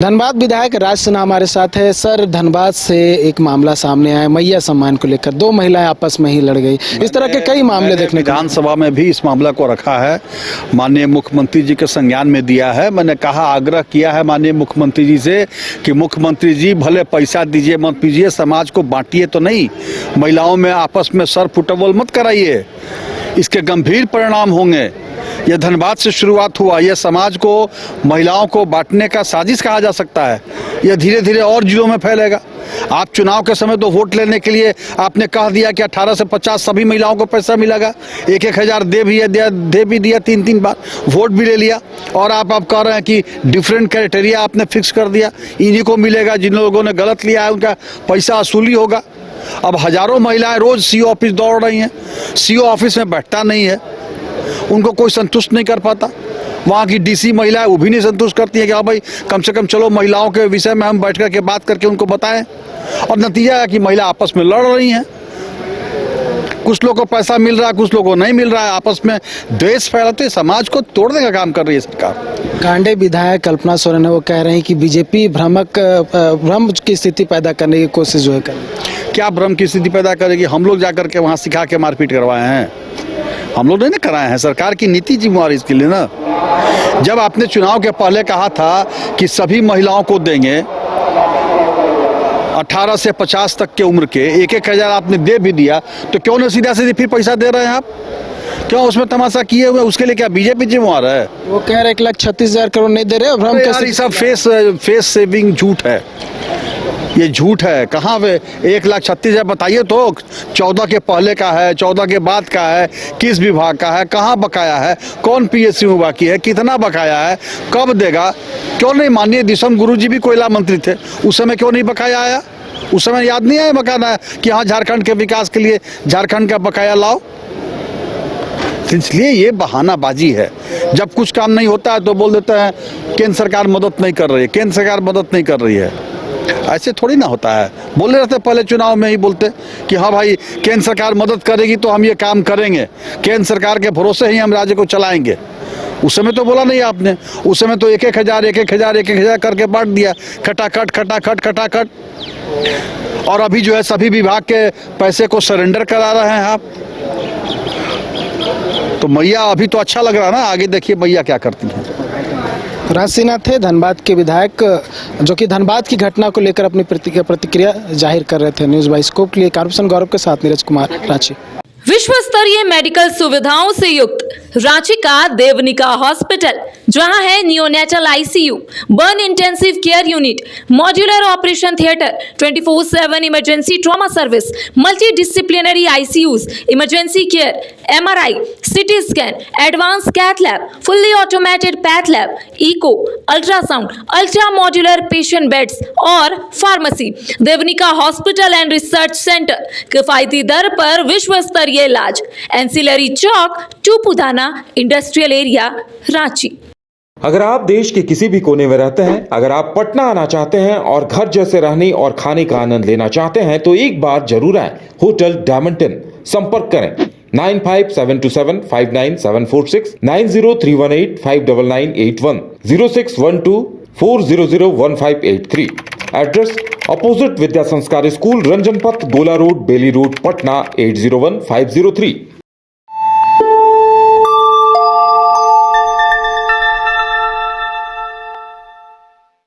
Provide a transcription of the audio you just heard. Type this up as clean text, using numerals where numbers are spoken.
धनबाद विधायक राज सिन्हा हमारे साथ है। सर, धनबाद से एक मामला सामने आया मैया सम्मान को लेकर, दो महिलाएं आपस में ही लड़ गई। इस तरह के कई मामले देखने को विधानसभा में भी इस मामला को रखा है, माननीय मुख्यमंत्री जी के संज्ञान में दिया है। मैंने कहा, आग्रह किया है माननीय मुख्यमंत्री जी से कि मुख्यमंत्री जी भले पैसा दीजिए मत दीजिए, समाज को बांटिए तो नहीं, महिलाओं में आपस में सर फुटबॉल मत कराइए, इसके गंभीर परिणाम होंगे। यह धनबाद से शुरुआत हुआ, यह समाज को महिलाओं को बांटने का साजिश कहा जा सकता है। यह धीरे धीरे और जिलों में फैलेगा। आप चुनाव के समय तो वोट लेने के लिए आपने कह दिया कि 18 से 50 सभी महिलाओं को पैसा मिलेगा, 1-1 हज़ार दे भी दिया 3-3 बार, वोट भी ले लिया। और आप कह रहे हैं कि डिफरेंट क्राइटेरिया आपने फिक्स कर दिया, इन्हीं को मिलेगा, जिन लोगों ने गलत लिया है उनका पैसा वसूली होगा। अब हजारों महिलाएं रोज सीओ ऑफिस दौड़ रही हैं, सीओ ऑफिस में बैठता नहीं है, उनको कोई संतुष्ट नहीं कर पाता। वहाँ की डीसी महिलाएं वो भी नहीं संतुष्ट करती है कि हाँ भाई कम से कम चलो महिलाओं के विषय में हम बैठ करके बात करके उनको बताएं। और नतीजा है कि महिला आपस में लड़ रही हैं, कुछ लोगों को पैसा मिल रहा है, कुछ लोगों को नहीं मिल रहा है, आपस में द्वेष फैलाते समाज को तोड़ने का काम कर रही है सरकार। गांडे विधायक कल्पना सोरेन है, वो कह रहे हैं कि बीजेपी भ्रम की स्थिति पैदा करने की कोशिश जो है कर। क्या भ्रम की स्थिति पैदा करेगी? हम लोग जाकर के वहाँ सिखा के मारपीट करवाए हैं? हम लोग नहीं ना कराए हैं, सरकार की नीति जिम्मेवार इसके लिए ना। जब आपने चुनाव के पहले कहा था कि सभी महिलाओं को देंगे 18 से 50 तक के उम्र के, 1-1 हज़ार आपने दे भी दिया, तो क्यों ना सीधा सीधे फिर पैसा दे रहे हैं आप? क्यों उसमें तमाशा किए हुए? उसके लिए क्या बीजेपी जिम्मेवार है? वो कह रहे 1,36,000 करोड़ नहीं दे रहे, भ्रम कैसे? सब फेस सेविंग झूठ है, ये झूठ है। कहाँ पे 1,36,000 बताइए तो? 14 के पहले का है, 14 के बाद का है, किस विभाग का है, कहाँ बकाया है, कौन पीएसयू में बाकी है, कितना बकाया है, कब देगा? क्यों नहीं? माननीय दिसम गुरु जी भी कोयला मंत्री थे, उस समय क्यों नहीं बकाया आया? उस समय याद नहीं आया बकाना कि हाँ झारखंड के विकास के लिए झारखंड का बकाया लाओ? इसलिए ये बहानाबाजी है। जब कुछ काम नहीं होता है तो बोल देते हैं केंद्र सरकार मदद नहीं कर रही है, केंद्र सरकार मदद नहीं कर रही है। ऐसे थोड़ी ना होता है। बोले रहते पहले चुनाव में ही बोलते कि हाँ भाई केंद्र सरकार मदद करेगी तो हम ये काम करेंगे, केंद्र सरकार के भरोसे ही हम राज्य को चलाएंगे। उस समय तो बोला नहीं आपने, उस समय तो 1-1 हज़ार 1-1 हज़ार 1-1 हज़ार करके बांट दिया, खटाखट। और अभी जो है सभी विभाग के पैसे को सरेंडर करा रहे हैं आप। तो मैया अभी तो अच्छा लग रहा है ना, आगे देखिए मैया क्या करती है। राज सिन्हा थे धनबाद के विधायक, जो कि धनबाद की घटना को लेकर अपनी प्रतिक्रिया जाहिर कर रहे थे। न्यूज़ बाई स्कोप के लिए कारपसन गौरव के साथ नीरज कुमार, रांची। विश्व स्तरीय मेडिकल सुविधाओं से युक्त रांची का देवनिका हॉस्पिटल, जहां है neonatal ICU, burn intensive care unit, modular operation theatre, 24/7 emergency trauma service, multi disciplinary ICUs, emergency care, MRI, CT scan, advance cath lab, fully automated path lab, echo, ultrasound, ultra modular patient beds और pharmacy. Devnika hospital and research centre, किफायती दर पर विश्व स्तरीय इलाज, ancillary Chowk, Tupudana industrial area, Ranchi. अगर आप देश के किसी भी कोने में रहते हैं, अगर आप पटना आना चाहते हैं और घर जैसे रहने और खाने का आनंद लेना चाहते हैं, तो एक बार जरूर आएं होटल डायमंटन। संपर्क करें 9572759746, 9031859981, 0612400158 एड्रेस अपोजिट विद्या संस्कार स्कूल, रंजन पथ, गोला रोड, बेली रोड, पटना 801503।